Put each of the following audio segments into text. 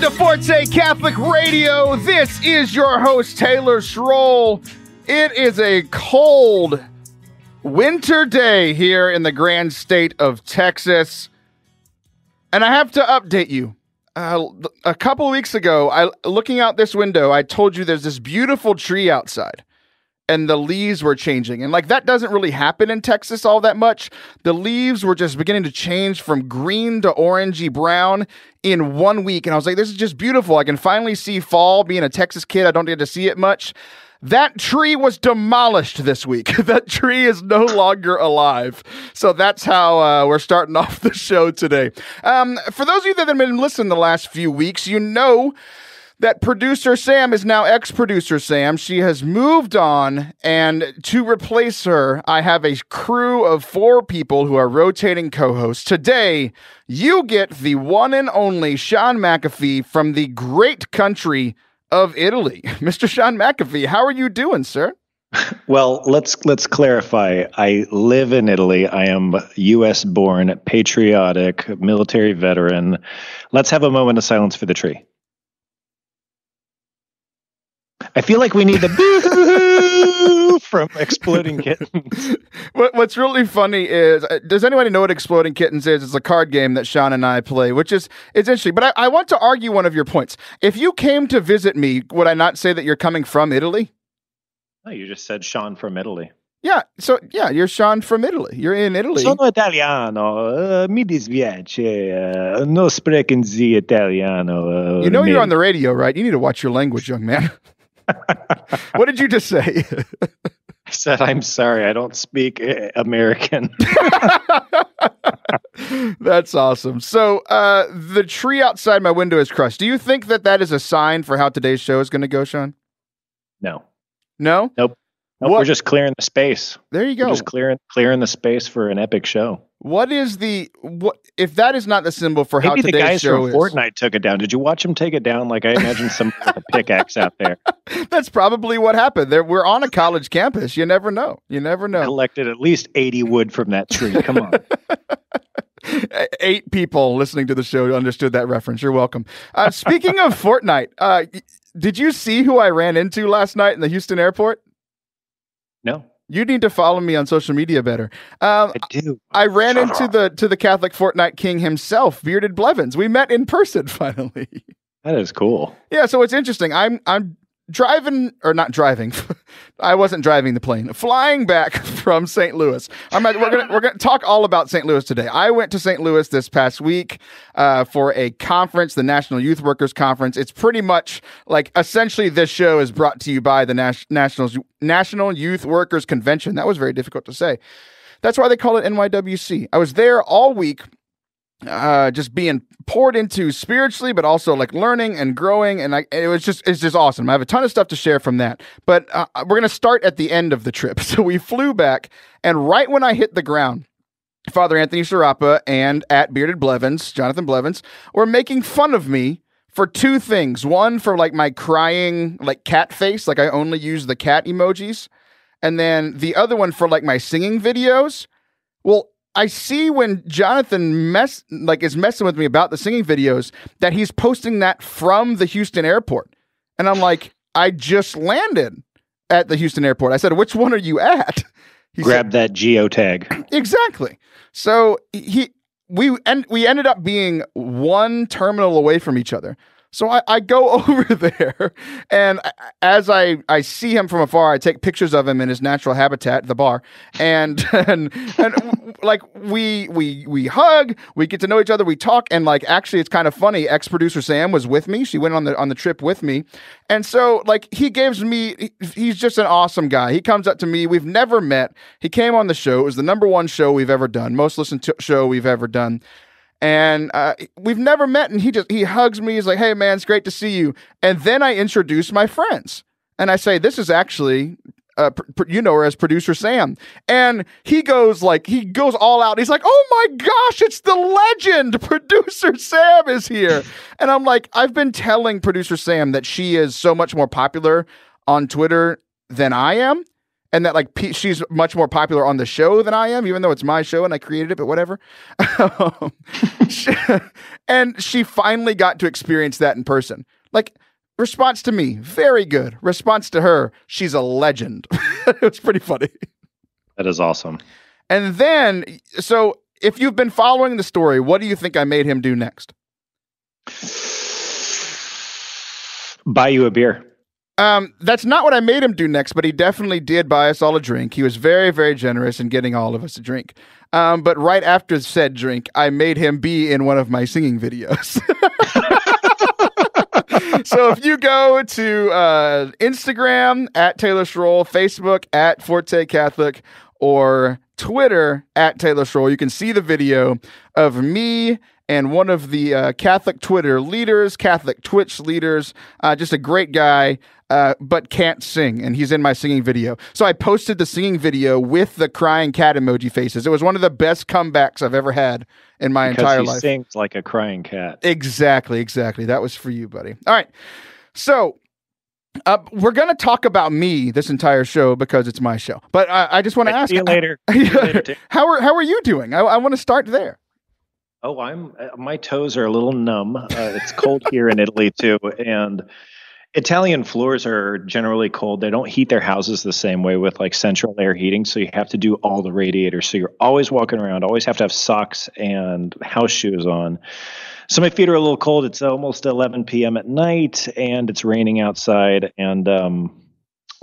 to Forte Catholic Radio. This is your host, Taylor Schroll. It is a cold winter day here in the grand state of Texas. And I have to update you. A couple weeks ago, looking out this window, I told you there's this beautiful tree outside. And the leaves were changing. And like that doesn't really happen in Texas all that much. The leaves were just beginning to change from green to orangey brown in 1 week. And I was like, this is just beautiful. I can finally see fall. Being a Texas kid, I don't get to see it much. That tree was demolished this week. That tree is no longer alive. So that's how we're starting off the show today. For those of you that have been listening the last few weeks, you know that producer Sam is now ex-producer Sam. She has moved on, and to replace her, I have a crew of 4 people who are rotating co-hosts. Today, you get the one and only Shaun McAfee from the great country of Italy. Mr. Shaun McAfee, how are you doing, sir? Well, let's clarify. I live in Italy. I am U.S. born, patriotic, military veteran. Let's have a moment of silence for the tree. I feel like we need the boo from Exploding Kittens. What's really funny is, does anybody know what Exploding Kittens is? It's a card game that Shaun and I play, which is it's interesting. But I want to argue one of your points. If you came to visit me, would I not say that you're coming from Italy? No, you just said Shaun from Italy. Yeah, so yeah, you're Shaun from Italy. You're in Italy. Sono italiano, mi dispiace, non spreken zi italiano. You know you're on the radio, right? You need to watch your language, young man. What did you just say? I said, I'm sorry, I don't speak American. That's awesome. So the tree outside my window is crushed. Do you think that is a sign for how today's show is going to go, Shaun? No. No? Nope. We're just clearing the space. There you go. We're just clearing the space for an epic show. What if that is not the symbol for how today's show is? Maybe the guys from Fortnite took it down. Did you watch them take it down? Like I imagine some with a pickaxe out there. That's probably what happened. We're on a college campus. You never know. Collected at least 80 wood from that tree. Come on. 8 people listening to the show understood that reference. You're welcome. Speaking of Fortnite, did you see who I ran into last night in the Houston airport? No. You need to follow me on social media better. I do. I ran into the Catholic Fortnite king himself, Bearded Blevins. We met in person finally. That is cool. Yeah, so it's interesting. I'm driving, or not driving. I wasn't driving the plane. Flying back from St. Louis. We're gonna talk all about St. Louis today. I went to St. Louis this past week for a conference, the National Youth Workers Conference. It's pretty much like essentially this show is brought to you by the National Youth Workers Convention. That was very difficult to say. That's why they call it NYWC. I was there all week. Just being poured into spiritually, but also like learning and growing. And it's just awesome. I have a ton of stuff to share from that, but we're going to start at the end of the trip. So we flew back, and right when I hit the ground, Father Anthony Sharapa and at Bearded Blevins, Jonathan Blevins, were making fun of me for 2 things. One, for like my crying, like cat face. Like I only use the cat emojis. And then the other one for like my singing videos. Well, I see when Jonathan is messing with me about the singing videos that he's posting that from the Houston airport. And I'm like, I just landed at the Houston airport. I said, which one are you at? Grab that geotag. Exactly. So we ended up being 1 terminal away from each other. So I go over there, and as I see him from afar, I take pictures of him in his natural habitat, the bar, and like we hug, we get to know each other, we talk, and like actually it's kind of funny. Ex-producer Sam was with me; she went on the trip with me, and so like he's just an awesome guy. He comes up to me. We've never met. He came on the show. It was the #1 show we've ever done, most listened to show we've ever done. And we've never met, and he hugs me. He's like, "Hey, man, it's great to see you." And then I introduce my friends, and I say, "This is actually, you know her as producer Sam." And he goes all out. He's like, "Oh my gosh, it's the legend! Producer Sam is here!" And I'm like, I've been telling producer Sam that she is so much more popular on Twitter than I am. and that like she's much more popular on the show than I am, even though it's my show and I created it, but whatever. And she finally got to experience that in person. Like, response to me, very good. Response to her, she's a legend. It was pretty funny. That is awesome. And then, so if you've been following the story, what do you think I made him do next? Buy you a beer. That's not what I made him do next, but he definitely did buy us all a drink. He was very, very generous in getting all of us a drink. But right after said drink, I made him be in one of my singing videos. So if you go to Instagram at Taylor Schroll, Facebook at Forte Catholic, or Twitter at Taylor Schroll, you can see the video of me and one of the Catholic Twitter leaders, Catholic Twitch leaders, just a great guy, but can't sing, and he's in my singing video. So I posted the singing video with the crying cat emoji faces. It was one of the best comebacks I've ever had in my entire life. Because he sings like a crying cat. Exactly. That was for you, buddy. All right. So we're going to talk about me this entire show because it's my show. But I just want to ask. See you later. How are you doing? I want to start there. Oh, my toes are a little numb. It's cold here in Italy too, and Italian floors are generally cold. They don't heat their houses the same way with like central air heating, so you have to do all the radiators. So you're always walking around, always have to have socks and house shoes on. So my feet are a little cold. It's almost 11 p.m. at night, and it's raining outside. And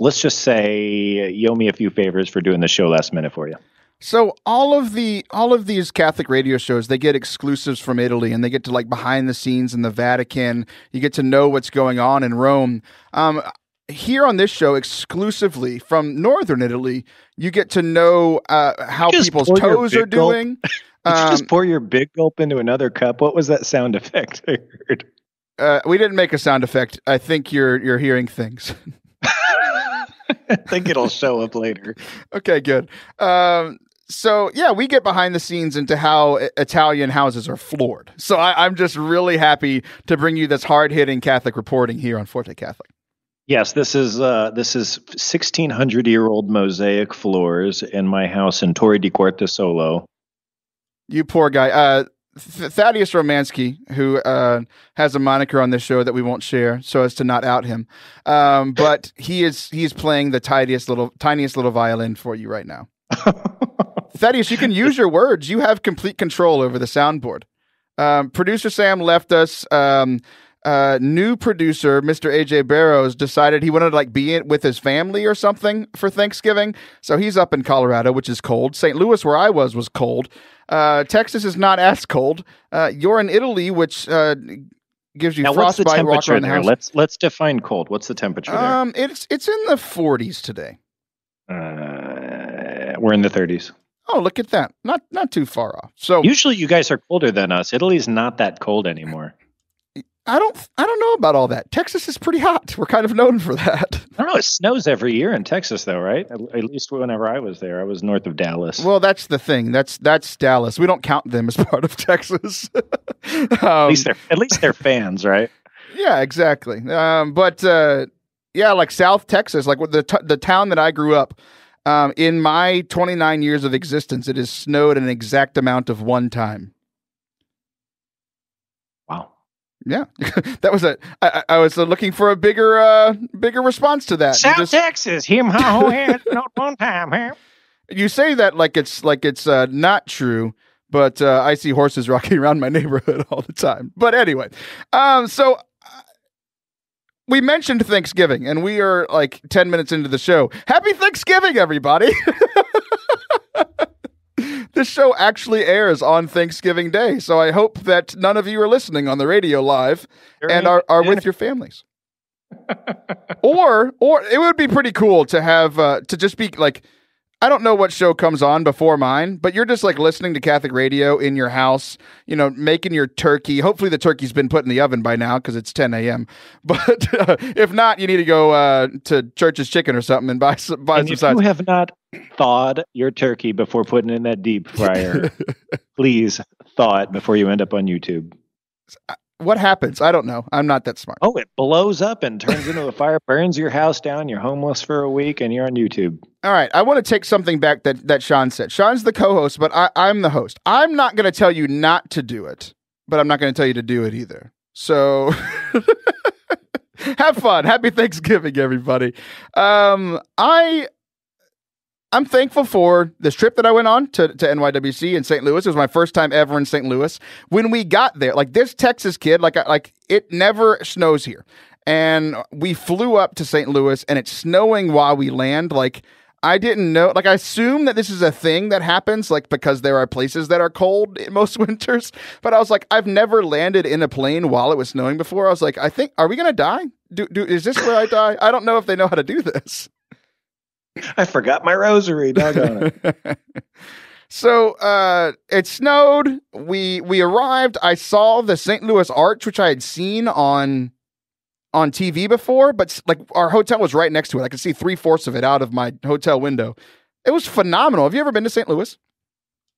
let's just say you owe me a few favors for doing the show last minute for you. So all of these Catholic radio shows, they get exclusives from Italy, and they get to like behind the scenes in the Vatican. You get to know what's going on in Rome. Here on this show, exclusively from Northern Italy, you get to know how people's toes are doing. Did you just pour your big gulp into another cup? What was that sound effect I heard? We didn't make a sound effect. I think you're hearing things. I think it'll show up later. Okay, good. So yeah, we get behind the scenes into how Italian houses are floored. So I'm just really happy to bring you this hard-hitting Catholic reporting here on Forte Catholic. Yes, this is 1600-year-old mosaic floors in my house in Torre di Quarta Solo. You poor guy. Thaddeus Romansky, who has a moniker on this show that we won't share so as to not out him. But he's playing the tiniest little violin for you right now. Thaddeus, you can use your words. You have complete control over the soundboard. Producer Sam left us. New producer, Mr. AJ Barrows, decided he wanted to like be with his family or something for Thanksgiving. So he's up in Colorado, which is cold. St. Louis, where I was cold. Texas is not as cold. You're in Italy, which gives you now, frostbite. What's the temperature there? Let's define cold. What's the temperature there? It's in the 40s today. We're in the 30s. Oh, look at that! Not too far off. So usually you guys are colder than us. Italy's not that cold anymore. I don't know about all that. Texas is pretty hot. We're kind of known for that. I don't know. It snows every year in Texas, though, right? At least whenever I was there, I was north of Dallas. Well, that's the thing. That's Dallas. We don't count them as part of Texas. At least they're fans, right? Yeah, exactly. Yeah, like South Texas, like the town that I grew up. In my 29 years of existence, it has snowed an exact amount of one time. Wow. Yeah, that was I was looking for a bigger response to that. South Texas, him ho had not one time, huh? You say that like it's not true, but I see horses rocking around my neighborhood all the time. But anyway, so we mentioned Thanksgiving, and we are like 10 minutes into the show. Happy Thanksgiving, everybody! This show actually airs on Thanksgiving Day, so I hope that none of you are listening on the radio live and are with your families. Or it would be pretty cool to have to just be like, I don't know what show comes on before mine, but you're just like listening to Catholic radio in your house, you know, making your turkey. Hopefully the turkey's been put in the oven by now because it's 10 a.m. But if not, you need to go to Church's Chicken or something and buy some sides. If you have not thawed your turkey before putting it in that deep fryer, please thaw it before you end up on YouTube. what happens? I don't know. I'm not that smart. Oh, it blows up and turns into a fire, burns your house down. You're homeless for a week, and you're on YouTube. All right. I want to take something back that Shaun said. Shaun's the co-host, but I'm the host. I'm not going to tell you not to do it, but I'm not going to tell you to do it either. So have fun. Happy Thanksgiving, everybody. I'm thankful for this trip that I went on to NYWC in St. Louis. It was my first time ever in St. Louis. When we got there, like this Texas kid, like it never snows here. And we flew up to St. Louis and it's snowing while we land. Like I didn't know, like I assume that this is a thing that happens, like because there are places that are cold in most winters. But I was like, I've never landed in a plane while it was snowing before. I was like, are we going to die? Is this where I die? I don't know if they know how to do this. I forgot my rosary. Doggone it. So it snowed. We arrived. I saw the St. Louis Arch, which I had seen on TV before, but like our hotel was right next to it. I could see 3/4 of it out of my hotel window. It was phenomenal. Have you ever been to St. Louis?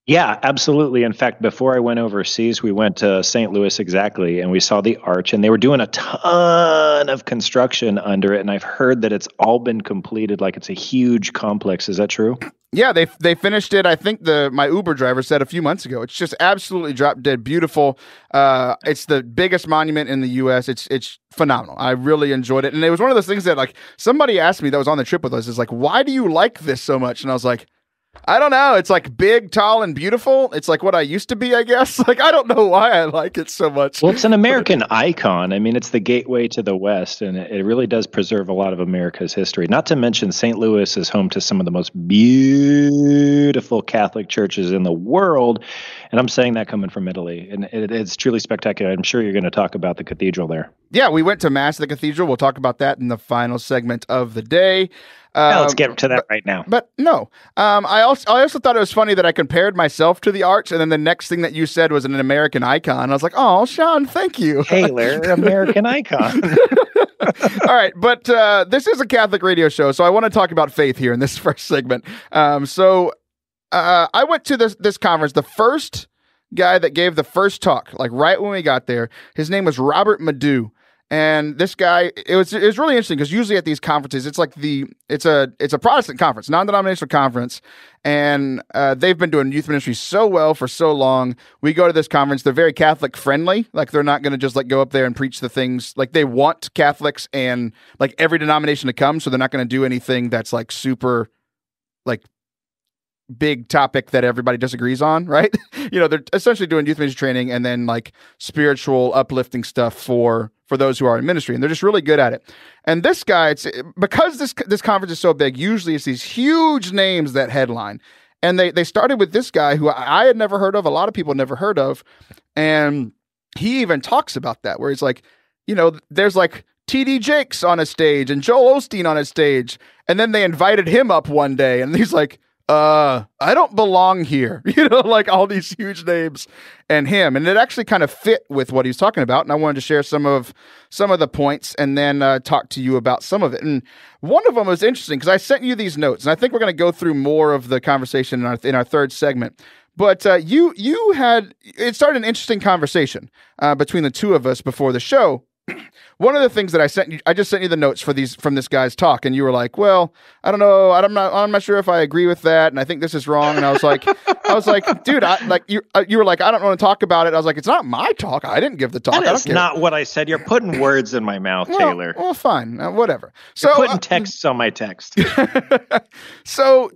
Yeah, absolutely. In fact, before I went overseas, we went to St. Louis exactly, and we saw the arch, and they were doing a ton of construction under it, and I've heard that it's all been completed, like it's a huge complex. Is that true? Yeah, they finished it. I think my Uber driver said a few months ago. It's just absolutely drop dead beautiful. It's the biggest monument in the U.S. It's phenomenal. I really enjoyed it, and it was one of those things that like somebody asked me that was on the trip with us is like, why do you like this so much? And I was like, I don't know. It's like big, tall, and beautiful. It's like what I used to be, I guess. Like, I don't know why I like it so much. Well, it's an American icon. I mean, it's the gateway to the West, and it really does preserve a lot of America's history. Not to mention, St. Louis is home to some of the most beautiful Catholic churches in the world. And I'm saying that coming from Italy. And it's truly spectacular. I'm sure you're going to talk about the cathedral there. Yeah, we went to Mass at the cathedral. We'll talk about that in the final segment of the day. Let's get to that right now. But no, I also thought it was funny that I compared myself to the arch, and then the next thing that you said was an American icon. I was like, oh, Shaun, thank you. Taylor, American icon. All right, but this is a Catholic radio show, so I want to talk about faith here in this first segment. So I went to this conference. The first guy that gave the first talk, like right when we got there, his name was Robert Madu. And this guy, it was really interesting because usually at these conferences, it's like it's a Protestant conference, non-denominational conference, and they've been doing youth ministry so well for so long. We go to this conference; they're very Catholic friendly. Like they're not going to just like go up there and preach the things. Like they want Catholics and like every denomination to come, so they're not going to do anything that's like super like big topic that everybody disagrees on, right? You know, they're essentially doing youth ministry training and then like spiritual uplifting stuff for those who are in ministry, and they're just really good at it. And this guy, it's because this conference is so big, usually it's these huge names that headline. And they started with this guy who I had never heard of, a lot of people had never heard of, and he even talks about that, where he's like, you know, there's like T.D. Jakes on a stage and Joel Osteen on a stage, and then they invited him up one day, and he's like, I don't belong here, you know, like all these huge names and him. And it actually kind of fit with what he's talking about. And I wanted to share some of the points and then talk to you about some of it. And one of them was interesting because I sent you these notes, and I think we're going to go through more of the conversation in our third segment. But it started an interesting conversation between the two of us before the show. One of the things that I just sent you the notes from this guy's talk, and you were like, "Well, I don't know, I'm not sure if I agree with that, and I think this is wrong." And I was like, "Dude, you were like, I don't want to talk about it." I was like, "It's not my talk. I didn't give the talk. That's not what I said. You're putting words in my mouth, Taylor." Well, fine, whatever. So you're putting texts on my text. So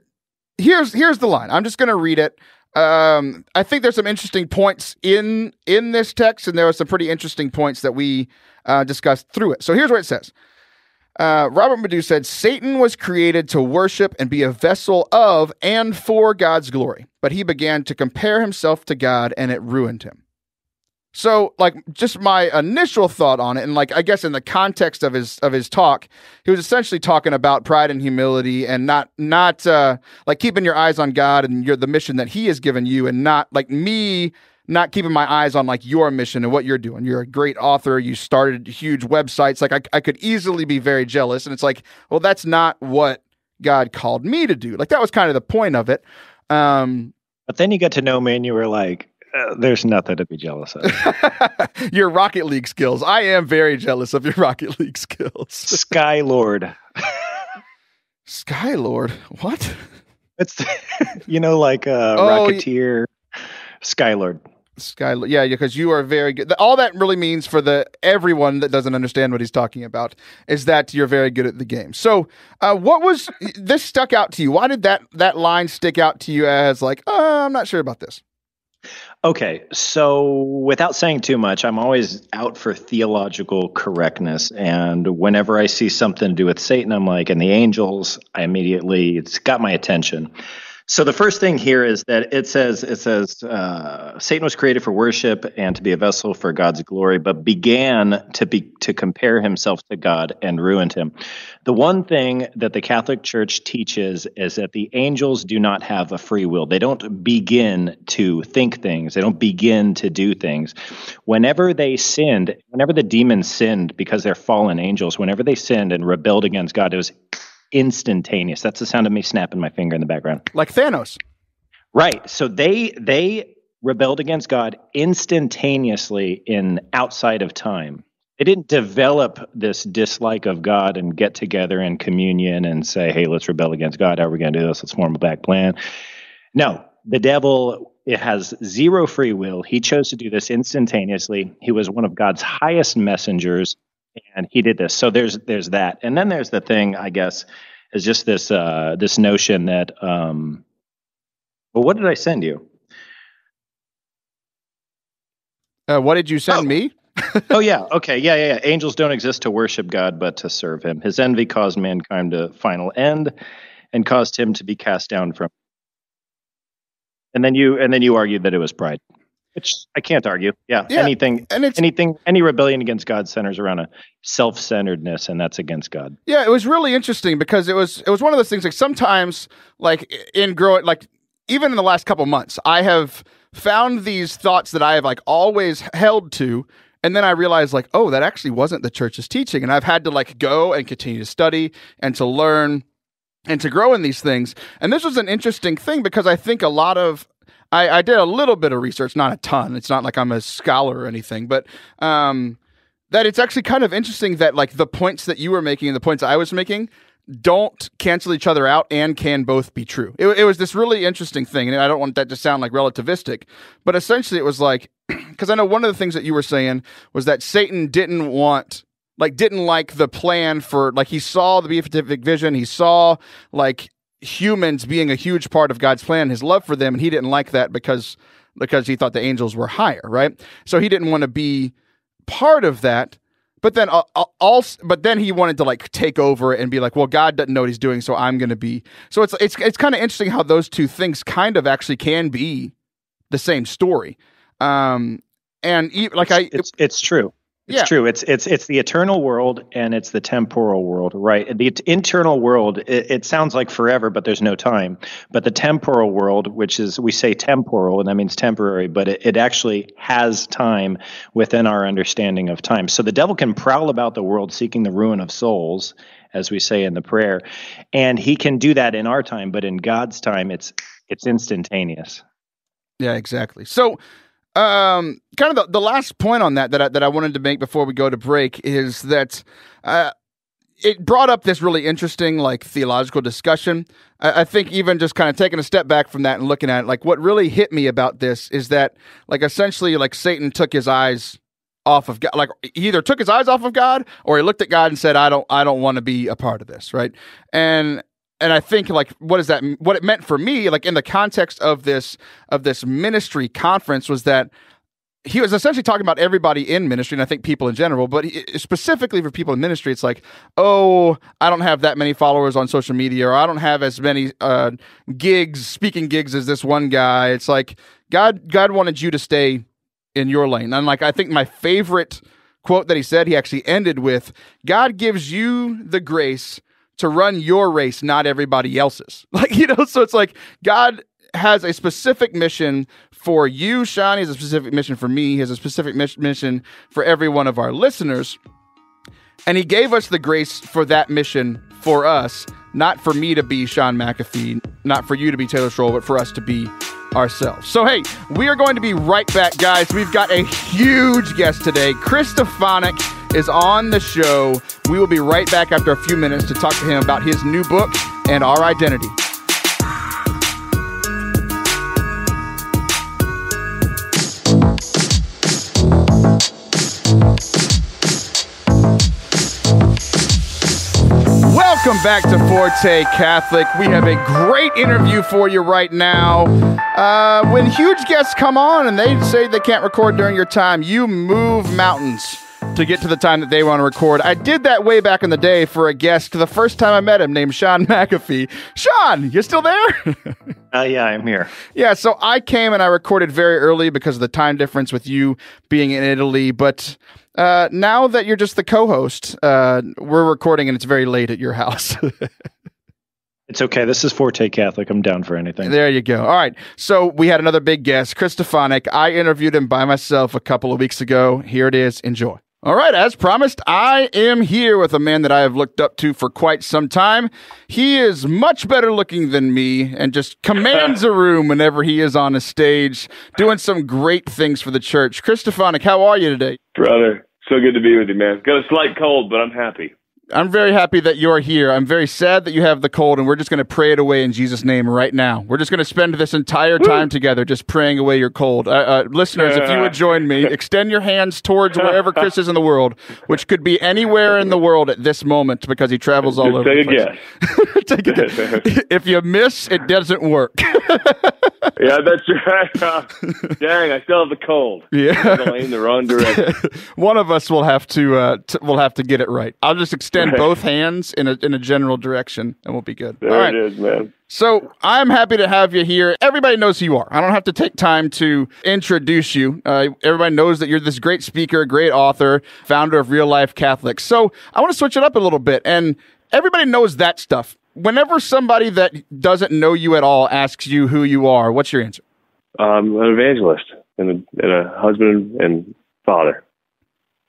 here's the line. I'm just going to read it. I think there's some interesting points in this text, and there are some pretty interesting points that we discussed through it. So here's what it says. Robert Madu said, Satan was created to worship and be a vessel of and for God's glory, but he began to compare himself to God, and it ruined him. So, like, just my initial thought on it, and like, I guess in the context of his talk, he was essentially talking about pride and humility, and not like keeping your eyes on God and the mission that He has given you, and not like me not keeping my eyes on like your mission and what you're doing. You're a great author. You started huge websites. Like I could easily be very jealous, and it's like, well, that's not what God called me to do. Like that was kind of the point of it. But then you got to know me, and you were like, There's nothing to be jealous of. Your Rocket League skills. I am very jealous of your Rocket League skills. Skylord. Skylord? What? It's like Rocketeer. Skylord. Skylord. Yeah, because you are very good. All that really means for everyone that doesn't understand what he's talking about is that you're very good at the game. So, what was this stuck out to you? Why did that line stick out to you as like, I'm not sure about this? Okay, so without saying too much, I'm always out for theological correctness. And whenever I see something to do with Satan, I'm like, and the angels, it's got my attention. So the first thing here is that it says Satan was created for worship and to be a vessel for God's glory, but began to compare himself to God and ruined him. The one thing that the Catholic Church teaches is that the angels do not have a free will. They don't begin to think things. They don't begin to do things. Whenever the demons sinned because they're fallen angels, whenever they sinned and rebelled against God, it was instantaneous. That's the sound of me snapping my finger in the background. Like Thanos. Right. So they rebelled against God instantaneously outside of time. They didn't develop this dislike of God and get together in communion and say, hey, let's rebel against God. How are we going to do this? Let's form a back plan. No, the devil, it has zero free will. He chose to do this instantaneously. He was one of God's highest messengers. And he did this. So there's that. And then there's the thing, I guess, is just this notion that, what did I send you? What did you send me? Oh, yeah. Okay. Yeah. Angels don't exist to worship God, but to serve him. His envy caused mankind to final end and caused him to be cast down from. And then you argued that it was pride. Which I can't argue. Yeah. Any rebellion against God centers around a self-centeredness, and that's against God. Yeah, it was really interesting because it was one of those things like sometimes like in growing, like even in the last couple months, I have found these thoughts that I have like always held to, and then I realized like, oh, that actually wasn't the church's teaching, and I've had to like go and continue to study and to learn and to grow in these things. And this was an interesting thing because I think a lot of I did a little bit of research, not a ton. It's not like I'm a scholar or anything, but that it's actually kind of interesting that like the points that you were making and the points I was making don't cancel each other out and can both be true. It was this really interesting thing, and I don't want that to sound like relativistic, but essentially it was like, because I know one of the things that you were saying was that Satan didn't like the plan for, like he saw the beatific vision, he saw like humans being a huge part of God's plan, his love for them, and he didn't like that because he thought the angels were higher, right? So he didn't want to be part of that. But then he wanted to like take over and be like, well, God doesn't know what he's doing, so I'm going to be. So it's kind of interesting how those two things kind of actually can be the same story. It's true. It's true. It's the eternal world and it's the temporal world, right? The internal world, it sounds like forever, but there's no time. But the temporal world, which is, we say temporal, and that means temporary, but it actually has time within our understanding of time. So the devil can prowl about the world seeking the ruin of souls, as we say in the prayer, and he can do that in our time, but in God's time, it's instantaneous. Yeah, exactly. So kind of the last point on that I wanted to make before we go to break is that it brought up this really interesting like theological discussion. I think even just kind of taking a step back from that and looking at it, like what really hit me about this is that like essentially like Satan took his eyes off of God, like he either took his eyes off of God or he looked at God and said, I don't want to be a part of this, right? And I think like what it meant for me, like in the context of this ministry conference, was that he was essentially talking about everybody in ministry, and I think people in general, but specifically for people in ministry, it's like, oh, I don't have that many followers on social media, or I don't have as many speaking gigs as this one guy. It's like God wanted you to stay in your lane. And like I think my favorite quote that he said, he actually ended with, God gives you the grace to run your race, not everybody else's. Like, so it's like God has a specific mission for you, Shaun. He has a specific mission for me. He has a specific mission for every one of our listeners. And he gave us the grace for that mission for us, not for me to be Shaun McAfee, not for you to be Taylor Stroll, but for us to be ourselves. So, hey, we are going to be right back, guys. We've got a huge guest today. Stefanick is on the show. We will be right back after a few minutes to talk to him about his new book and our identity. Welcome back to Forte Catholic. We have a great interview for you right now. When huge guests come on and they say they can't record during your time, you move mountains to get to the time that they want to record. I did that way back in the day for a guest the first time I met him, named Shaun McAfee. Shaun, you still there? Yeah, I'm here. Yeah, so I came and I recorded very early because of the time difference with you being in Italy, but now that you're just the co-host, we're recording and it's very late at your house. It's okay. This is Forte Catholic. I'm down for anything. There you go. All right. So we had another big guest, Stefanick. I interviewed him by myself a couple of weeks ago. Here it is. Enjoy. All right. As promised, I am here with a man that I have looked up to for quite some time. He is much better looking than me and just commands a room whenever he is on a stage, doing some great things for the church. Stefanick, how are you today? Brother, so good to be with you, man. Got a slight cold, but I'm happy. I'm very happy that you're here. I'm very sad that you have the cold, and we're just going to pray it away in Jesus' name right now. We're just going to spend this entire time together just praying away your cold. Listeners, if you would join me, extend your hands towards wherever Chris is in the world, which could be anywhere in the world at this moment because he travels all over the place. Take a guess. If you miss, it doesn't work. Yeah, that's right. Dang, I still have the cold. Yeah, I'm in the wrong direction. One of us will have to get it right. I'll just extend both hands in a general direction, and we'll be good. There all right. It is, man. So I'm happy to have you here. Everybody knows who you are. I don't have to take time to introduce you. Everybody knows that you're this great speaker, great author, founder of Real Life Catholic. So I want to switch it up a little bit, and everybody knows that stuff. Whenever somebody that doesn't know you at all asks you who you are, what's your answer? I'm an evangelist and a husband and father.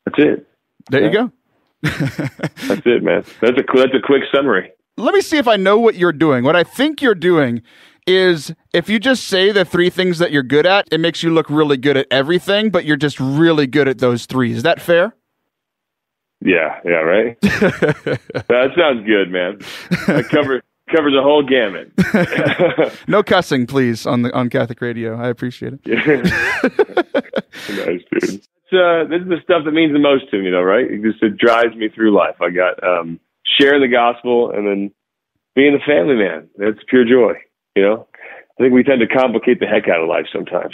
That's it. There you go. That's it, man. That's a quick summary. Let me see if I know what you're doing. What I think you're doing is if you just say the three things that you're good at, it makes you look really good at everything, but you're just really good at those three. Is that fair? Yeah, right? That sounds good, man. That covers the whole gamut. No cussing, please, on Catholic radio. I appreciate it. Nice, dude. This is the stuff that means the most to me, though, right? It drives me through life. I got sharing the gospel and then being a family man. That's pure joy, you know? I think we tend to complicate the heck out of life sometimes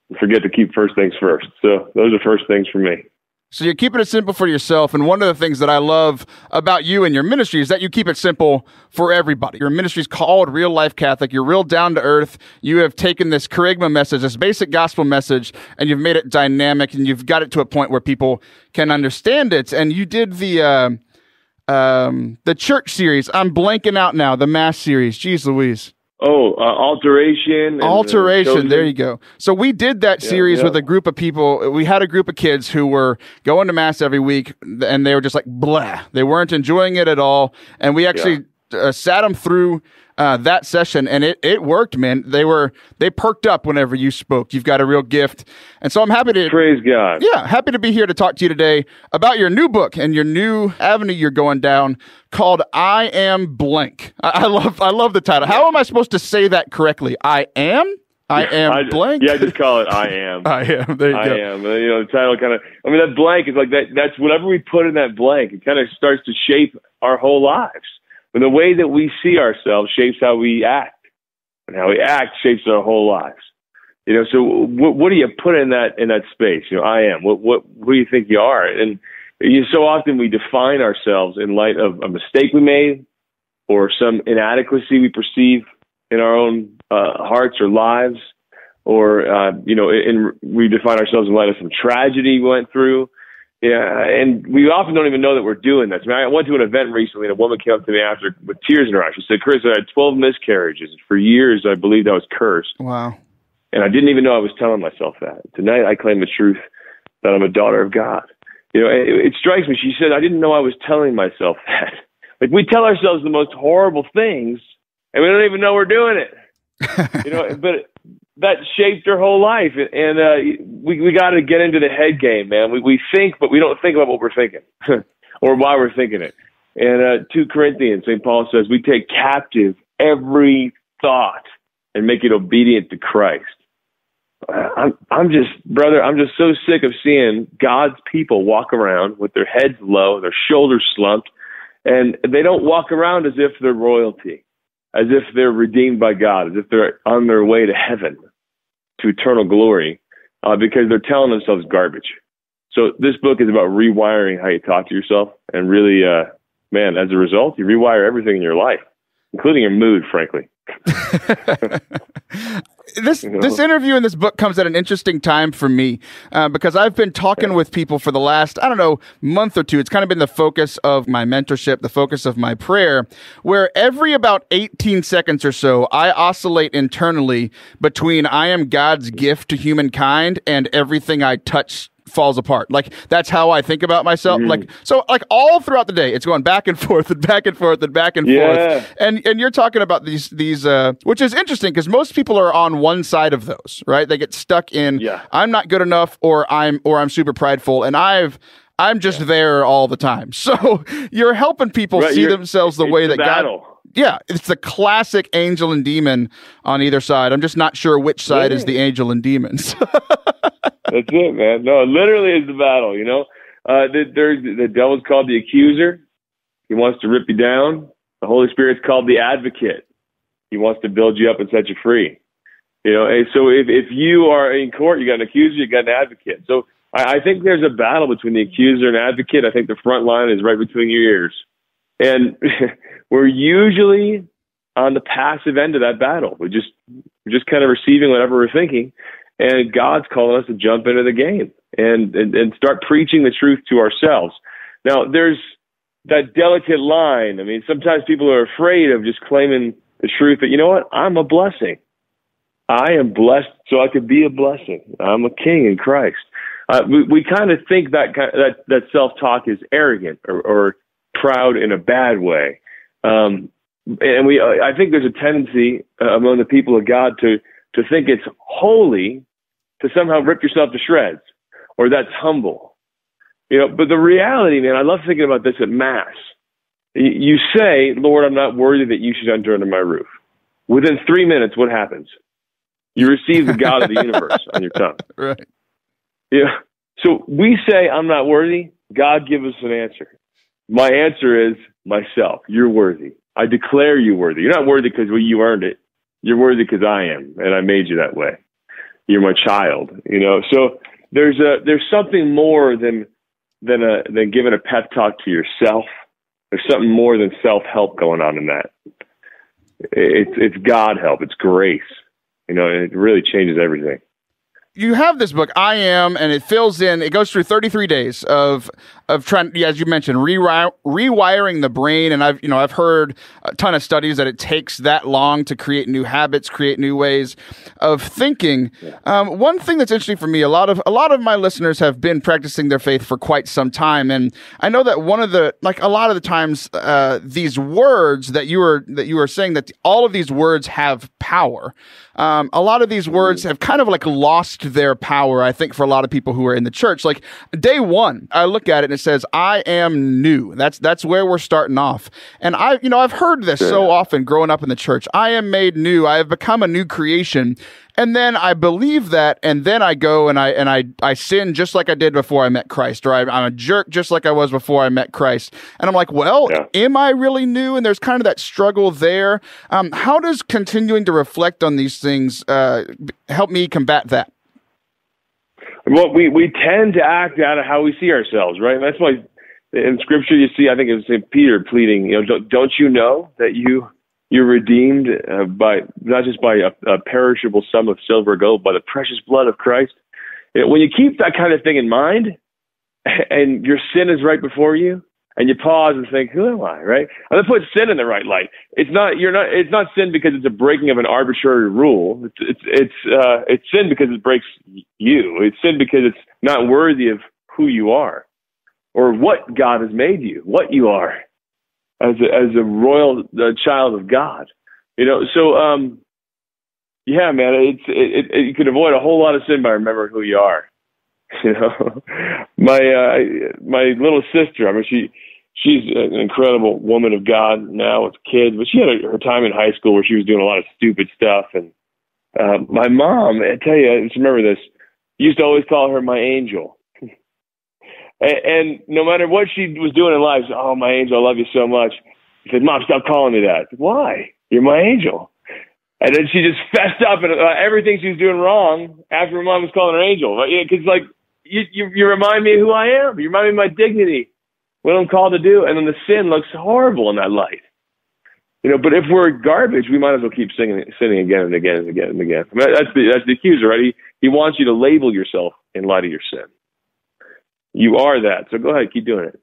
and forget to keep first things first. So those are first things for me. So you're keeping it simple for yourself. And one of the things that I love about you and your ministry is that you keep it simple for everybody. Your ministry is called Real Life Catholic. You're real down to earth. You have taken this charisma message, this basic gospel message, and you've made it dynamic, and you've got it to a point where people can understand it. And you did the church series. I'm blanking out now. The Mass series. Jeez Louise. Oh, Alteration. Alteration. There you go. So we did that series with a group of people. We had a group of kids who were going to Mass every week, and they were just like, blah. They weren't enjoying it at all. And we actually sat them through that session, and it worked, man. They perked up whenever you spoke. You've got a real gift. And so I'm happy to... Praise God. Yeah, happy to be here to talk to you today about your new book and your new avenue you're going down called I Am Blank. I love the title. How am I supposed to say that correctly? I am blank? Yeah, just call it I am. I am. There you go. I am. You know, the title kind of... I mean, that blank is like that. That's whatever we put in that blank. It kind of starts to shape our whole lives. And the way that we see ourselves shapes how we act, and how we act shapes our whole lives. You know, so what do you put in that space? You know, I am. What do you think you are? And so often we define ourselves in light of a mistake we made, or some inadequacy we perceive in our own hearts or lives, or we define ourselves in light of some tragedy we went through. Yeah, and we often don't even know that we're doing this. I mean, I went to an event recently, and a woman came up to me after with tears in her eyes. She said, "Chris, I had 12 miscarriages. For years, I believed I was cursed. Wow. And I didn't even know I was telling myself that. Tonight, I claim the truth that I'm a daughter of God." You know, it strikes me. She said, "I didn't know I was telling myself that." Like, we tell ourselves the most horrible things, and we don't even know we're doing it. But that shaped her whole life. And we got to get into the head game, man. We think, but we don't think about what we're thinking or why we're thinking it. And 2 Corinthians, St. Paul says, we take captive every thought and make it obedient to Christ. I'm just so sick of seeing God's people walk around with their heads low, their shoulders slumped, and they don't walk around as if they're royalty, as if they're redeemed by God, as if they're on their way to heaven, to eternal glory, because they're telling themselves garbage. So this book is about rewiring how you talk to yourself, and really, as a result, you rewire everything in your life, including your mood, frankly. This interview and this book comes at an interesting time for me because I've been talking with people for the last, month or two. It's kind of been the focus of my mentorship, the focus of my prayer, where every about 18 seconds or so, I oscillate internally between I am God's gift to humankind and everything I touch falls apart. Like, that's how I think about myself. So all throughout the day, it's going back and forth and back and forth and back and forth. And you're talking about these which is interesting because most people are on one side of those, right? They get stuck in, I'm not good enough, or I'm super prideful. And I'm just there all the time. So you're helping people see themselves the way that battle. God. Yeah, it's the classic angel and demon on either side. I'm just not sure which side is the angel and demons. That's it, man. No, it literally is the battle, the devil's called the accuser. He wants to rip you down. The Holy Spirit's called the advocate. He wants to build you up and set you free. And so if you are in court, you got an accuser, you got an advocate. So I think there's a battle between the accuser and advocate. I think the front line is right between your ears. And we're usually on the passive end of that battle. We're just kind of receiving whatever we're thinking. And God's calling us to jump into the game and start preaching the truth to ourselves. Now, there's that delicate line. I mean, sometimes people are afraid of just claiming the truth that, you know what, I'm a blessing. I am blessed so I could be a blessing. I'm a king in Christ. We kind of think that self-talk is arrogant or proud in a bad way. And I think there's a tendency among the people of God to think it's holy to somehow rip yourself to shreds, or that's humble. But the reality, man, I love thinking about this at Mass. You say, Lord, I'm not worthy that you should enter under my roof. Within 3 minutes, what happens? You receive the God of the universe on your tongue. Right. Yeah. So we say, I'm not worthy. God give us an answer. My answer is myself. You're worthy. I declare you worthy. You're not worthy because you earned it. You're worthy because I am, and I made you that way. You're my child, So there's something more than giving a pep talk to yourself. There's something more than self-help going on in that. It's God help. It's grace. It really changes everything. You have this book, I Am, and it goes through 33 days of trying, as you mentioned, rewiring the brain. And I've heard a ton of studies that it takes that long to create new habits, create new ways of thinking. One thing that's interesting for me, a lot of my listeners have been practicing their faith for quite some time. And I know that a lot of the times, these words that you were saying, that all of these words have power. A lot of these words have kind of lost their power, I think, for a lot of people who are in the church. Like day one, I look at it and it says, I am new. That's where we're starting off. And I've heard this so often growing up in the church. I am made new. I have become a new creation. And then I believe that, and then I go and I sin just like I did before I met Christ, or I'm a jerk just like I was before I met Christ. And I'm like, am I really new? And there's kind of that struggle there. How does continuing to reflect on these things help me combat that? Well, we tend to act out of how we see ourselves, right? And that's why in Scripture you see, I think it was St. Peter pleading, don't you know that you're redeemed by not just by a perishable sum of silver or gold, by the precious blood of Christ. When you keep that kind of thing in mind, and your sin is right before you, and you pause and think, "Who am I?" Right? And let's put sin in the right light. It's not sin because it's a breaking of an arbitrary rule. It's sin because it breaks you. It's sin because it's not worthy of who you are, or what God has made you, what you are as a royal child of God. So Yeah, man, you could avoid a whole lot of sin by remembering who you are. You know, my little sister, I mean, she's an incredible woman of God now with kids, but she had her time in high school where she was doing a lot of stupid stuff. And my mom, I tell you, I just remember this, used to always call her my angel. And no matter what she was doing in life, she said, "Oh, my angel, I love you so much." I said, "Mom, stop calling me that." I said, "Why? You're my angel." And then she just fessed up and everything she was doing wrong after her mom was calling her angel. Because, like, you remind me of who I am. You remind me of my dignity, what I'm called to do. And then the sin looks horrible in that light. You know, but if we're garbage, we might as well keep sinning again and again and again and again. I mean, that's the accuser, right? He wants you to label yourself in light of your sin. You are that. So go ahead, keep doing it.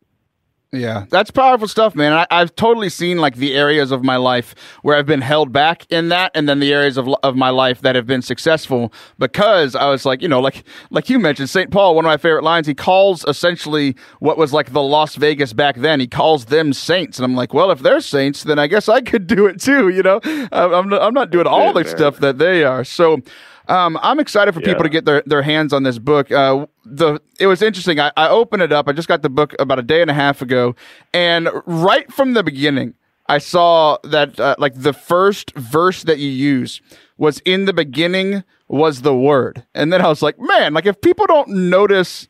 Yeah, that's powerful stuff, man. I've totally seen like the areas of my life where I've been held back in that, and then the areas of my life that have been successful because I was like, you know, like you mentioned, St. Paul, one of my favorite lines, he calls essentially what was like the Las Vegas back then, he calls them saints. And I'm like, well, if they're saints, then I guess I could do it too, you know? I'm not doing all the stuff that they are. So I'm excited for people to get their hands on this book. It was interesting. I opened it up. I just got the book about a day and a half ago, and right from the beginning, I saw that like the first verse that you use was "In the beginning was the Word," and then I was like, man, like if people don't notice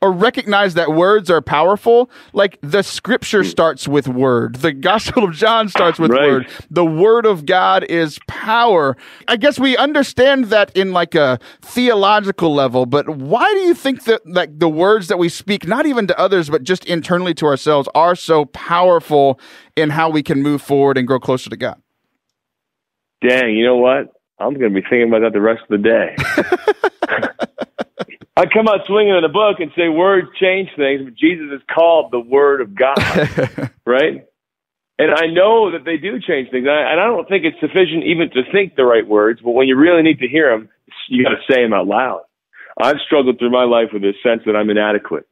or recognize that words are powerful, like the scripture starts with word. The Gospel of John starts with word. The word of God is power. I guess we understand that in like a theological level, but why do you think that like the words that we speak, not even to others, but just internally to ourselves, are so powerful in how we can move forward and grow closer to God? Dang, you know what? I'm going to be thinking about that the rest of the day. I come out swinging in a book and say words change things, but Jesus is called the Word of God, right? And I know that they do change things. And I don't think it's sufficient even to think the right words, but when you really need to hear them, you got to say them out loud. I've struggled through my life with this sense that I'm inadequate.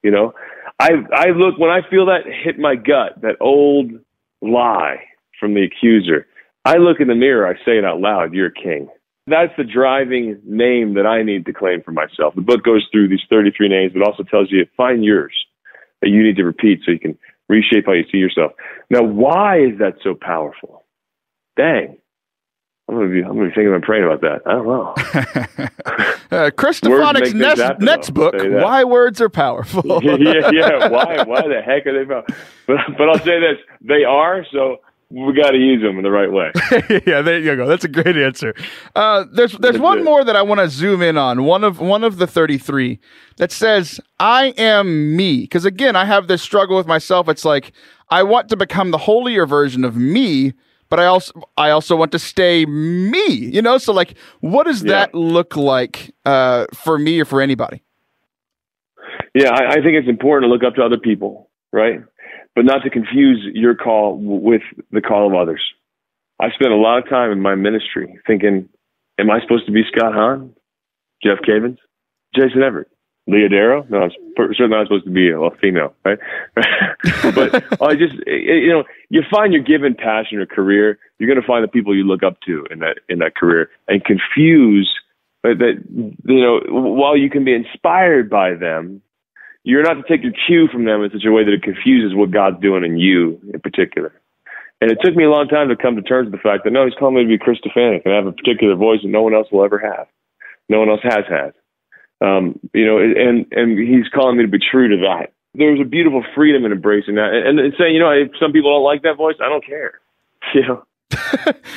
You know, I look, when I feel that hit my gut, that old lie from the accuser, I look in the mirror, I say it out loud, "You're a king." That's the driving name that I need to claim for myself. The book goes through these 33 names, but also tells you, find yours that you need to repeat so you can reshape how you see yourself. Now, why is that so powerful? Dang. I'm gonna be thinking and praying about that. I don't know. Chris Stefanick's next book, Why Words Are Powerful. yeah. Why the heck are they powerful? But I'll say this, they are, so we got to use them in the right way. Yeah, there you go. That's a great answer. There's one more that I want to zoom in on. One of the 33 that says, "I am me." Because again, I have this struggle with myself. It's like I want to become the holier version of me, but I also want to stay me. You know, so like, what does that look like for me or for anybody? Yeah, I think it's important to look up to other people, right? But not to confuse your call with the call of others. I spent a lot of time in my ministry thinking, am I supposed to be Scott Hahn, Jeff Cavins, Jason Everett, Leah Darrow? No, I'm certainly not supposed to be a female, right? But you find your given passion or career, you're going to find the people you look up to in that career and confuse that, you know, while you can be inspired by them, you're not to take your cue from them in such a way that it confuses what God's doing in you in particular. And it took me a long time to come to terms with the fact that, no, he's calling me to be Chris Stefanick and I have a particular voice that no one else will ever have. No one else has had. You know, and he's calling me to be true to that. There's a beautiful freedom in embracing that. And saying, you know, if some people don't like that voice, I don't care. You know,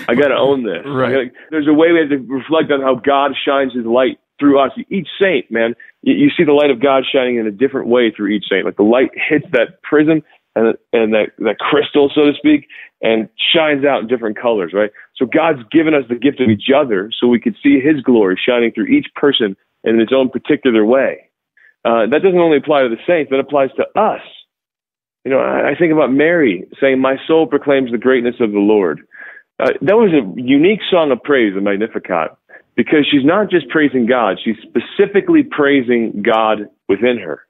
I got to own this. Right. There's a way we have to reflect on how God shines his light through us. Each saint, man, you see the light of God shining in a different way through each saint. Like the light hits that prism and that crystal, so to speak, and shines out in different colors, right? So God's given us the gift of each other so we could see his glory shining through each person in its own particular way. That doesn't only apply to the saints, that applies to us. You know, I think about Mary saying, "My soul proclaims the greatness of the Lord." That was a unique song of praise, the Magnificat, because she's not just praising God, she's specifically praising God within her.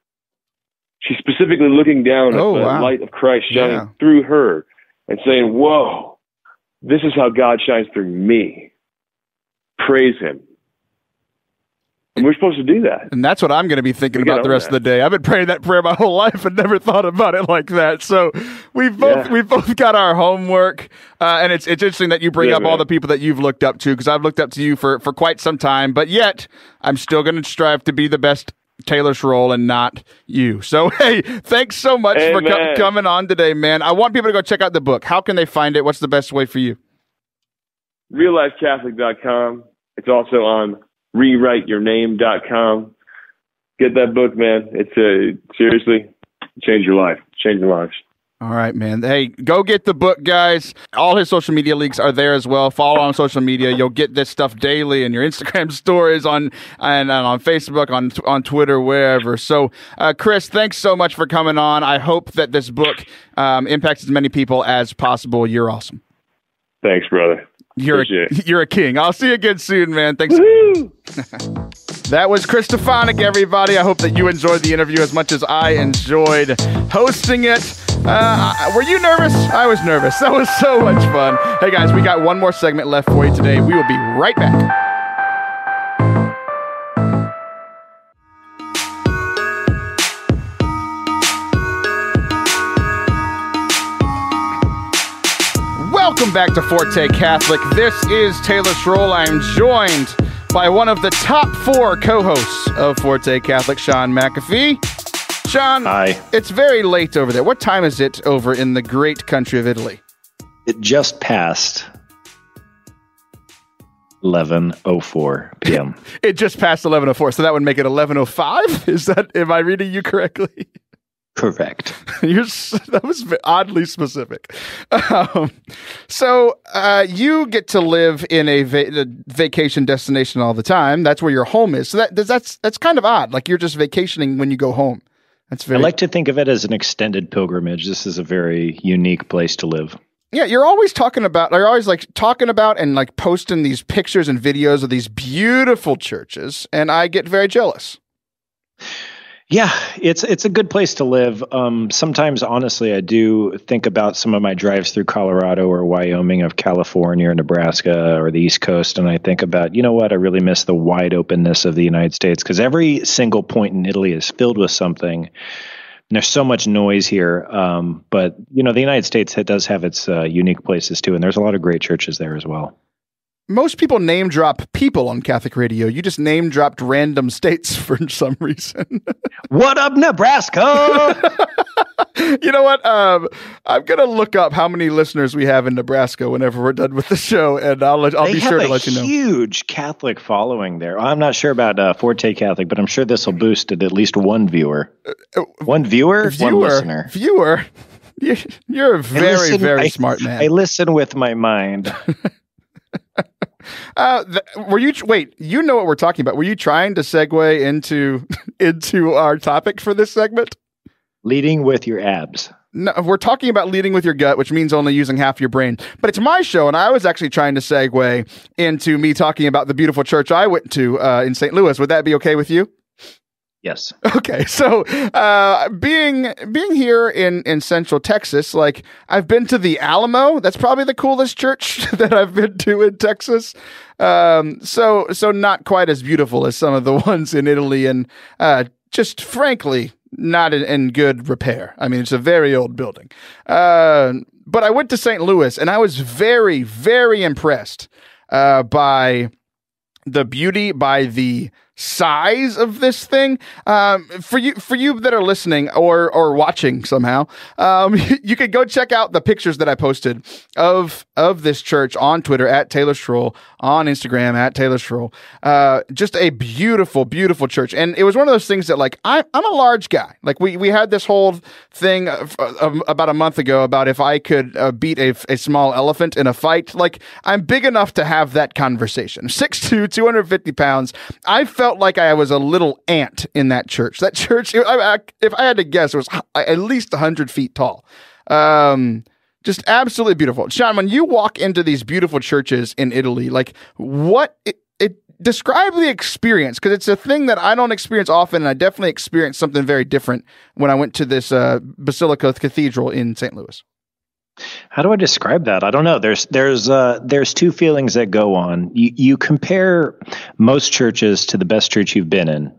She's specifically looking down at the light of Christ shining through her and saying, whoa, this is how God shines through me. praise him. And we're supposed to do that. And that's what I'm going to be thinking about the rest of the day. I've been praying that prayer my whole life and never thought about it like that. So we've both got our homework. And it's interesting that you bring up all the people that you've looked up to, because I've looked up to you for quite some time. But yet, I'm still going to strive to be the best Taylor Schroll and not you. So, hey, thanks so much for coming on today, man. I want people to go check out the book. How can they find it? What's the best way for you? RealLifeCatholic.com. It's also on rewriteyourname.com. Get that book, man. It's seriously change your life. Change your lives. All right, man. Hey, go get the book, guys. All his social media links are there as well. Follow on social media. You'll get this stuff daily in your Instagram stories, on Facebook, on Twitter, wherever. So, Chris, thanks so much for coming on. I hope that this book impacts as many people as possible. You're awesome. Thanks, brother. You're a king. I'll see you again soon, man. Thanks. That was Chris Stefanick, everybody. I hope that you enjoyed the interview as much as I enjoyed hosting it. Were you nervous? I was nervous. That was so much fun. Hey, guys, we got one more segment left for you today. We will be right back. Welcome back to Forte Catholic. This is Taylor Schroll. I am joined by one of the top 4 co-hosts of Forte Catholic, Shaun McAfee. Shaun, hi. It's very late over there. What time is it over in the great country of Italy? It just passed 11:04 p.m. It just passed 11:04, so that would make it 11:05? Am I reading you correctly? Correct. That was oddly specific. So you get to live in a vacation destination all the time. That's where your home is. So that's kind of odd. Like you're just vacationing when you go home. I like to think of it as an extended pilgrimage. This is a very unique place to live. Yeah, you're always talking about and like posting these pictures and videos of these beautiful churches, and I get very jealous. Yeah, it's a good place to live. Sometimes, honestly, I do think about some of my drives through Colorado or Wyoming, of California or Nebraska or the East Coast, and I think about, you know what, I really miss the wide openness of the United States, because every single point in Italy is filled with something. And there's so much noise here, but the United States does have its unique places too, and there's a lot of great churches there as well. Most people name drop people on Catholic radio. You just name dropped random states for some reason. What up, Nebraska? You know what? I'm going to look up how many listeners we have in Nebraska whenever we're done with the show, and I'll be sure to let you know. They have a huge Catholic follling there. I'm not sure about Forte Catholic, but I'm sure this will boost at least one viewer. One viewer? One listener. Viewer? You're a very smart man. I listen with my mind. Wait, you know what we're talking about. Were you trying to segue into our topic for this segment? Leading with your abs. No, we're talking about leading with your gut, which means only using half your brain. But it's my show, and I was actually trying to segue into me talking about the beautiful church I went to in St. Louis. Would that be okay with you? Yes. Okay. So, being here in Central Texas, like I've been to the Alamo. That's probably the coolest church that I've been to in Texas. So not quite as beautiful as some of the ones in Italy, and just frankly not in good repair. I mean, it's a very old building. But I went to St. Louis, and I was very, very impressed by the beauty, by the size of this thing. For you that are listening or watching somehow, you could go check out the pictures that I posted of this church on Twitter at Taylor Schroll, on Instagram at Taylor Schroll. Just a beautiful, beautiful church. And it was one of those things that, like, I'm a large guy. Like we had this whole thing about a month ago about if I could beat a small elephant in a fight. Like, I'm big enough to have that conversation. 6'2", 250 pounds. I felt like I was a little ant in that church. That church, if I had to guess, it was at least 100 feet tall. Just absolutely beautiful. Shaun, when you walk into these beautiful churches in Italy, like describe the experience, because it's a thing that I don't experience often, and I definitely experienced something very different when I went to this Basilica Cathedral in St. Louis. How do I describe that? I don't know. There's two feelings that go on. You compare most churches to the best church you've been in,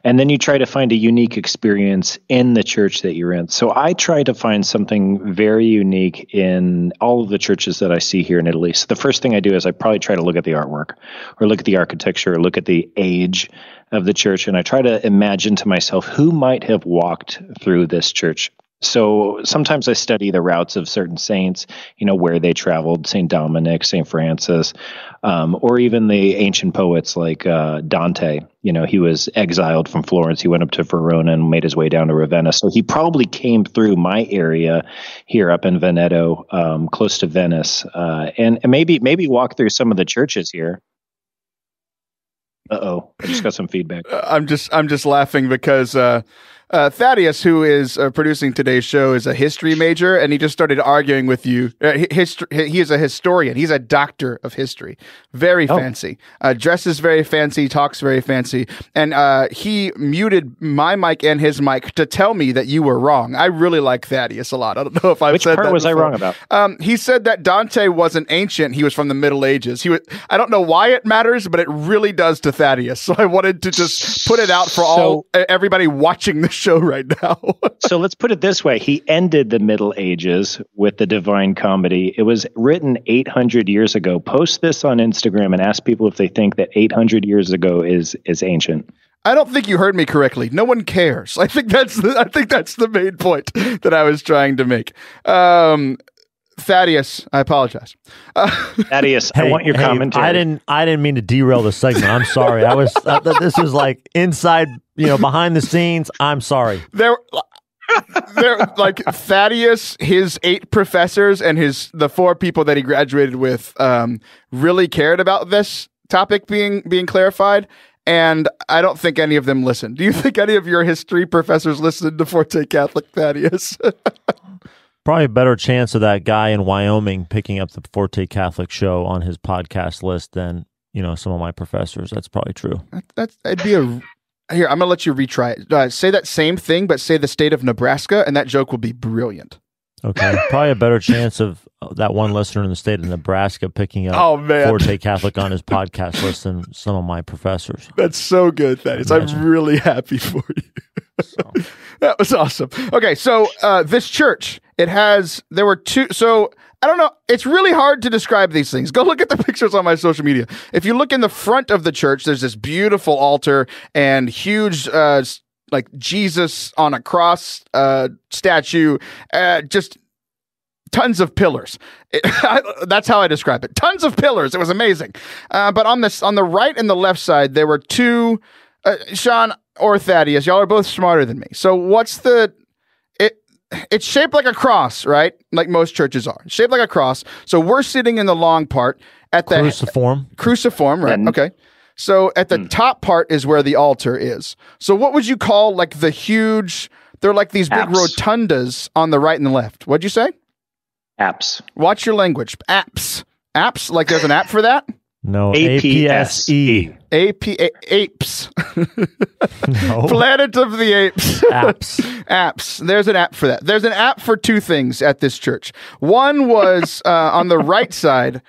and then you try to find a unique experience in the church that you're in. So I try to find something very unique in all of the churches that I see here in Italy. So the first thing I do is I probably try to look at the artwork, or look at the architecture, or look at the age of the church, and I try to imagine to myself who might have walked through this church. So sometimes I study the routes of certain saints, where they traveled, St. Dominic, St. Francis, or even the ancient poets like Dante. He was exiled from Florence. He went up to Verona and made his way down to Ravenna. So he probably came through my area here up in Veneto, close to Venice, and maybe walk through some of the churches here. I just got some feedback. I'm just laughing because Thaddeus, who is producing today's show, is a history major, and he just started arguing with you. He is a historian. He's a doctor of history. Very fancy. Dresses very fancy, talks very fancy. And he muted my mic and his mic to tell me that you were wrong. I really like Thaddeus a lot. I don't know if I've said that. Which part was I wrong about? He said that Dante wasn't ancient. He was from the Middle Ages. I don't know why it matters, but it really does to Thaddeus. So I wanted to just put it out for everybody watching the show right now. So let's put it this way. He ended the Middle Ages with the Divine Comedy. It was written 800 years ago. Post this on Instagram and ask people if they think that 800 years ago is ancient. I don't think you heard me correctly. No one cares. I think that's the main point that I was trying to make. Thaddeus, I apologize. Thaddeus, I want your commentary. I didn't mean to derail the segment. I'm sorry. This was like inside, behind the scenes. I'm sorry. They're like Thaddeus, his 8 professors, and the 4 people that he graduated with really cared about this topic being clarified. And I don't think any of them listened. Do you think any of your history professors listened to Forte Catholic, Thaddeus? Probably a better chance of that guy in Wyoming picking up the Forte Catholic show on his podcast list than, some of my professors. That's probably true. It'd be here, I'm going to let you retry it. Say that same thing, but say the state of Nebraska, and that joke will be brilliant. Okay. Probably a better chance of that one listener in the state of Nebraska picking up Forte Catholic on his podcast list than some of my professors. That's so good, Thaddeus. I'm really happy for you. That was awesome. Okay, so this church, there were 2, so I don't know, it's really hard to describe these things. Go look at the pictures on my social media. If you look in the front of the church, there's this beautiful altar and huge like Jesus on a cross statue, just tons of pillars. That's how I describe it. Tons of pillars. It was amazing. But on the right and the left side, there were 2, Shaun or Thaddeus, y'all are both smarter than me. So what's it's shaped like a cross, right? Like most churches are. It's shaped like a cross. So we're sitting in the long part at the cruciform, right? Okay. So at the top part is where the altar is. So what would you call like the huge, they're like these big rotundas on the right and the left. What'd you say? Apse. Watch your language. Apse. Apse, like there's an app for that? No, APSE. Apes. No. Planet of the Apes. Apps. There's an app for that. There's an app for 2 things at this church. One was on the right side.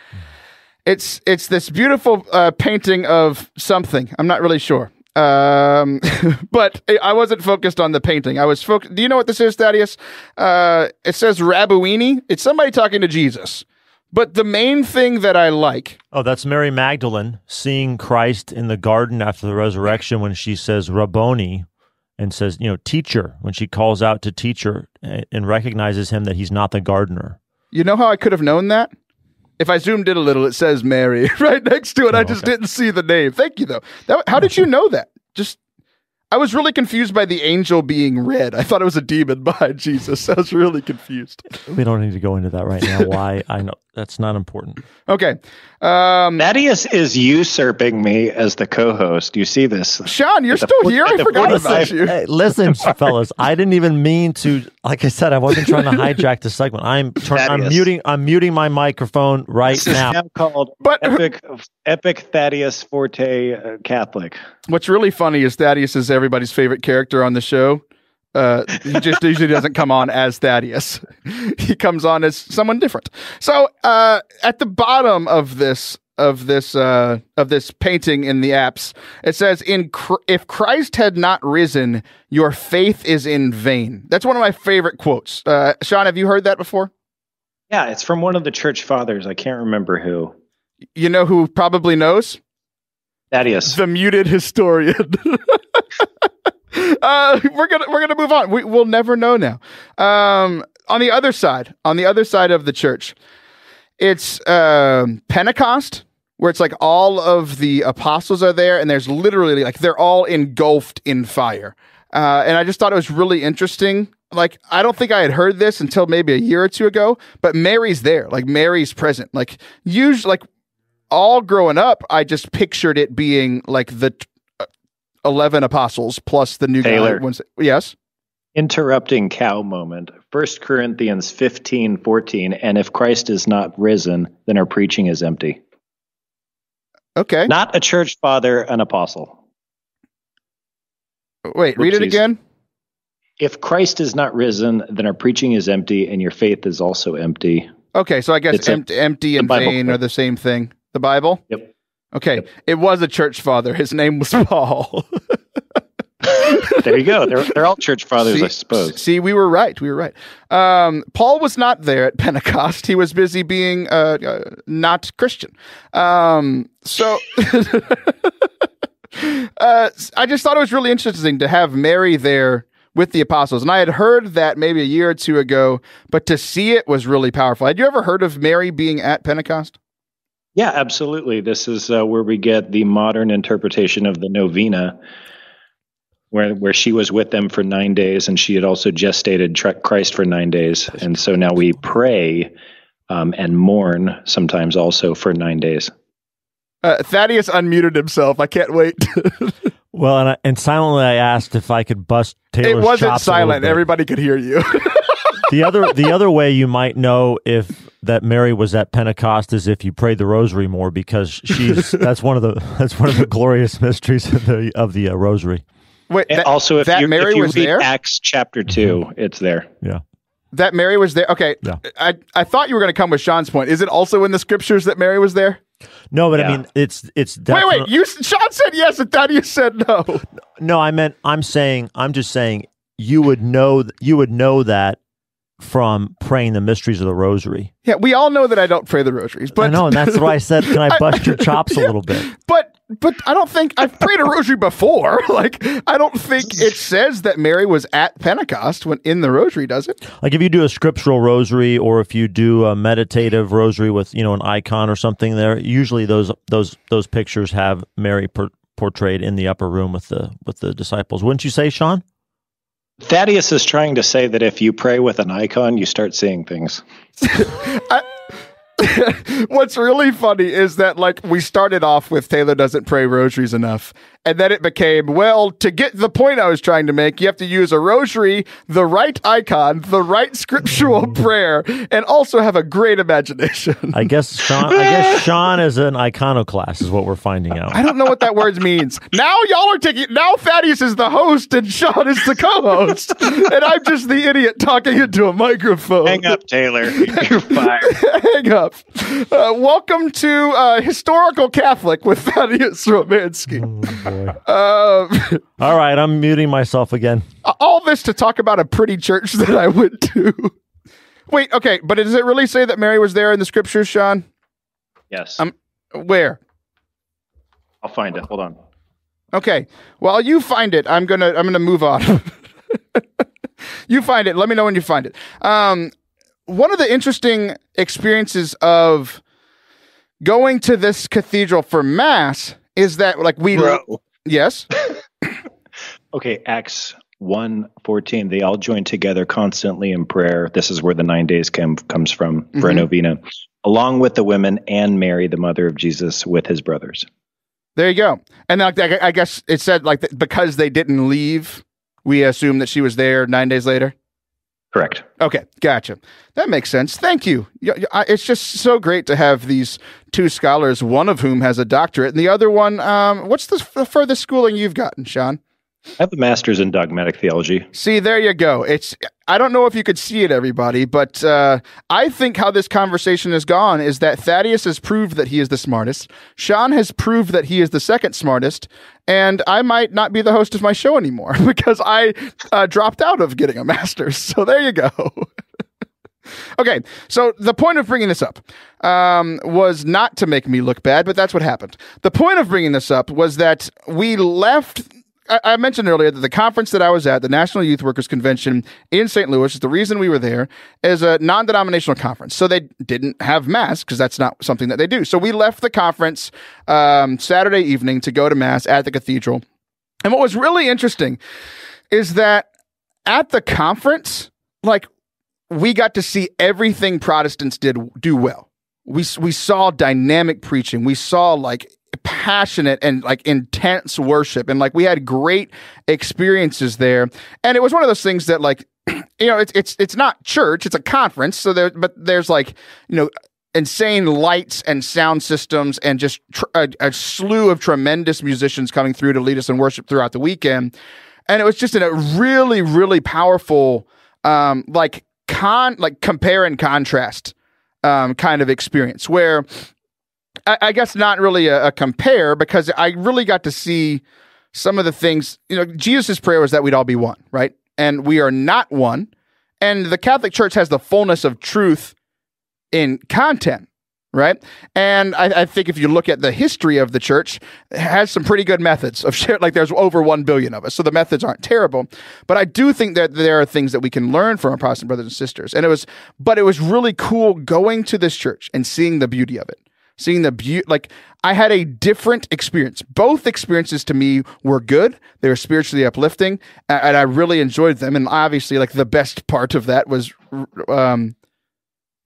It's this beautiful painting of something. I'm not really sure. But I wasn't focused on the painting. I was focused. Do you know what this is, Thaddeus? It says Rabuini. It's somebody talking to Jesus. But the main thing that I like... Oh, that's Mary Magdalene seeing Christ in the garden after the resurrection when she says Rabboni and says, teacher, when she calls out to teacher and recognizes him that he's not the gardener. You know how I could have known that? If I zoomed in a little, it says Mary right next to it. I just didn't see the name. Thank you, though. How did you know that? I was really confused by the angel being red. I thought it was a demon behind Jesus. I was really confused. We don't need to go into that right now. Why? I know that's not important. Okay. Thaddeus is usurping me as the co-host. You see this? Shaun, you're still here? I forgot about you. Hey, listen, fellas, I didn't even mean to. Like I said, I wasn't trying to hijack the segment. I'm muting my microphone right this now. Is now called Epic Thaddeus Forte Catholic. What's really funny is Thaddeus is everybody's favorite character on the show. He just usually doesn't come on as Thaddeus. He comes on as someone different. So at the bottom of this painting in the apse, it says, if Christ had not risen, your faith is in vain. That's one of my favorite quotes. Shaun, have you heard that before? Yeah, it's from one of the church fathers. I can't remember who. You know who probably knows? Thaddeus. The muted historian. We're gonna move on. We'll never know now. On the other side of the church, it's Pentecost, where it's like all of the apostles are there, and there's literally like they're all engulfed in fire. And I just thought it was really interesting. Like, I don't think I had heard this until maybe a year or two ago, but Mary's there. Like, Mary's present. Like, usually, like, all growing up, I just pictured it being like the 11 apostles plus the new Taylor. guy. Yes? Interrupting cow moment. 1 Corinthians 15:14. And if Christ is not risen, then our preaching is empty. Okay. Not a church father, an apostle. Wait, read it again. If Christ is not risen, then our preaching is empty and your faith is also empty. Okay, so I guess empty and vain are the same thing. The Bible? Yep. Okay, Yep. It was a church father. His name was Paul. There you go. They're all church fathers, I suppose. See, we were right. Paul was not there at Pentecost. He was busy being not Christian. So I just thought it was really interesting to have Mary there with the apostles. And I had heard that maybe a year or two ago, but to see it was really powerful. Had you ever heard of Mary being at Pentecost? Yeah, absolutely. This is where we get the modern interpretation of the novena, where she was with them for 9 days, and she had also gestated Christ for 9 days. And so now we pray and mourn sometimes also for 9 days. Thaddeus unmuted himself. I can't wait. Well, and silently I asked if I could bust Taylor's chops. It wasn't silent. Everybody could hear you. The other way you might know if that Mary was at Pentecost is if you pray the Rosary more, because that's one of the glorious mysteries of the Rosary. Wait, also if you read there? Acts chapter 2, it's there. Yeah. That Mary was there. Okay. Yeah. I thought you were going to come with Shaun's point. Is it also in the scriptures that Mary was there? No, but yeah. I mean, it's definitely... Wait. Shaun said yes, and Thaddeus said no. No, I'm just saying you would know that from praying the mysteries of the Rosary. Yeah, we all know that I don't pray the rosaries. But I know, and that's why I said, can I bust your chops a little bit? But I don't think I've prayed a rosary before. Like, I don't think it says that Mary was at Pentecost when in the rosary, does it? Like, if you do a scriptural rosary, or if you do a meditative rosary with an icon or something there, usually those pictures have Mary portrayed in the upper room with the disciples. Wouldn't you say, Shaun? Thaddeus is trying to say that if you pray with an icon, you start seeing things. What's really funny is that, like, we started off with Taylor doesn't pray rosaries enough, and then it became, well, to get the point I was trying to make, you have to use a rosary, the right icon, the right scriptural prayer, and also have a great imagination. I guess Shaun is an iconoclast, is what we're finding out. I don't know what that word means. Now now Thaddeus is the host and Shaun is the co-host, and I'm just the idiot talking into a microphone. Hang up, Taylor. You're fired. Hang up. Welcome to Historical Catholic with Thaddeus Romansky. Oh, boy. All right, I'm muting myself again. All this to talk about a pretty church that I went to. Wait, okay, but does it really say that Mary was there in the scriptures, Shaun? Yes. Where? I'll find it. Hold on. Okay. While you find it, I'm gonna move on. You find it. Let me know when you find it. One of the interesting experiences of going to this cathedral for Mass is that, like, yes. Okay, Acts 1:14. They all joined together constantly in prayer. This is where the 9 days comes from for a novena, along with the women and Mary, the mother of Jesus, with his brothers. There you go. And I guess it said, like, because they didn't leave, we assume that she was there 9 days later. Correct. Okay, gotcha. That makes sense. Thank you. It's just so great to have these two scholars, one of whom has a doctorate, and the other one, what's the furthest schooling you've gotten, Shaun? I have a master's in dogmatic theology. See, there you go. I don't know if you could see it, everybody, but I think how this conversation has gone is that Thaddeus has proved that he is the smartest. Shaun has proved that he is the second smartest, and I might not be the host of my show anymore because I dropped out of getting a master's. So there you go. Okay, so the point of bringing this up was not to make me look bad, but that's what happened. The point of bringing this up was that we left. I mentioned earlier that the conference that I was at, the National Youth Workers Convention in St. Louis, the reason we were there is a non-denominational conference. So they didn't have Mass because that's not something that they do. So we left the conference Saturday evening to go to Mass at the cathedral. And what was really interesting is that at the conference, like, we got to see everything Protestants do well. We saw dynamic preaching. We saw like passionate and like intense worship, and like we had great experiences there. And it was one of those things that, like, it's not church, it's a conference. So there's like, insane lights and sound systems and just a slew of tremendous musicians coming through to lead us in worship throughout the weekend. And it was just a really, really powerful, compare and contrast kind of experience where I guess not really a compare, because I really got to see some of the things. Jesus' prayer was that we'd all be one, right? And we are not one. And the Catholic Church has the fullness of truth in content, right? And I think if you look at the history of the church, it has some pretty good methods of share. Like there's over 1 billion of us, so the methods aren't terrible. But I do think that there are things that we can learn from our Protestant brothers and sisters. And it was really cool going to this church and seeing the beauty of it. Seeing the beauty, like I had a different experience. Both experiences to me were good. They were spiritually uplifting, and I really enjoyed them. And obviously, like the best part of that was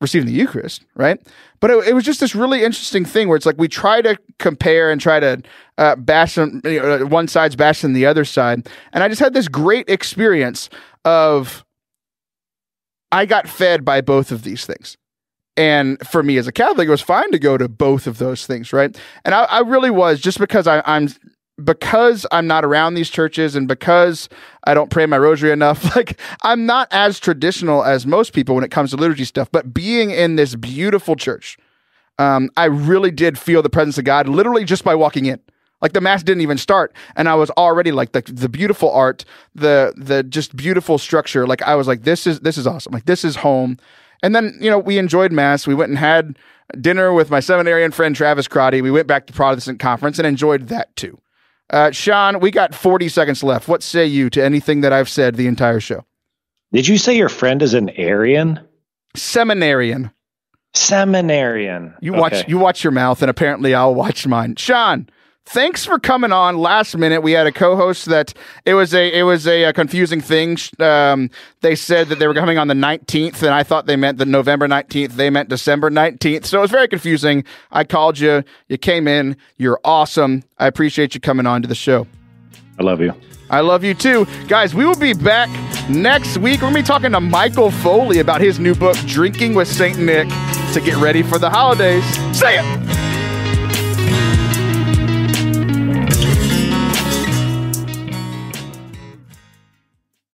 receiving the Eucharist, right? But it was just this really interesting thing where it's like we try to compare and try to bash on, one side's bashing the other side. And I just had this great experience of I got fed by both of these things. And for me as a Catholic, it was fine to go to both of those things, right? And I really was, just because I'm not around these churches and because I don't pray my rosary enough. Like, I'm not as traditional as most people when it comes to liturgy stuff, but being in this beautiful church, I really did feel the presence of God literally just by walking in. Like the Mass didn't even start, and I was already like the beautiful art, the just beautiful structure. Like I was like, this is awesome. Like this is home. And then, we enjoyed Mass. We went and had dinner with my seminarian friend, Travis Crotty. We went back to Protestant Conference and enjoyed that too. Shaun, we got 40 seconds left. What say you to anything that I've said the entire show? Did you say your friend is an Arian? Seminarian. You watch your mouth, and apparently I'll watch mine. Shaun, thanks for coming on last minute. We had a co-host that it was a confusing thing. They said that they were coming on the 19th, and I thought they meant the November 19th. They meant December 19th. So it was very confusing. I called you. You came in. You're awesome. I appreciate you coming on to the show. I love you. I love you too. Guys, we will be back next week. We're going to be talking to Michael Foley about his new book, Drinking with St. Nick, to get ready for the holidays. Say it!